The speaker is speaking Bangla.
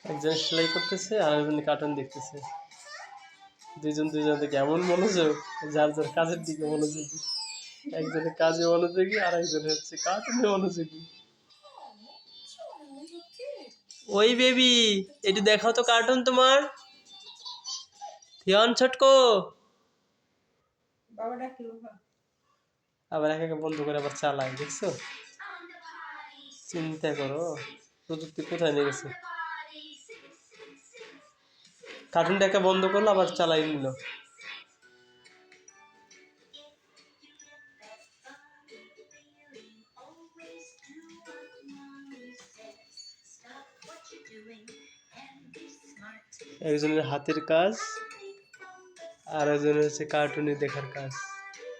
একজন সেলাই করতেছে আর একজন কার্টুন দেখতেছে। দুইজন দুইজন থেকে এমন মনোযোগ, যার যার কাজের দিকে মনোযোগী। একজনের কাজে মনোযোগী আর একজন হচ্ছে কার্টুনে মনোযোগী। ওই বেবি, একটু দেখাও তো কার্টুন তোমার। হিয়ন ছটকো। আবার একা বন্ধ করে আবার চালায়, দেখছো? চিন্তা করো প্রযুক্তি কোথায় নিয়ে গেছে। কার্টুনটা একা বন্ধ করলো আবার চালাই নিল। একজনের হাতের কাজ আর একজনের হচ্ছে কার্টুনে দেখার কাজ।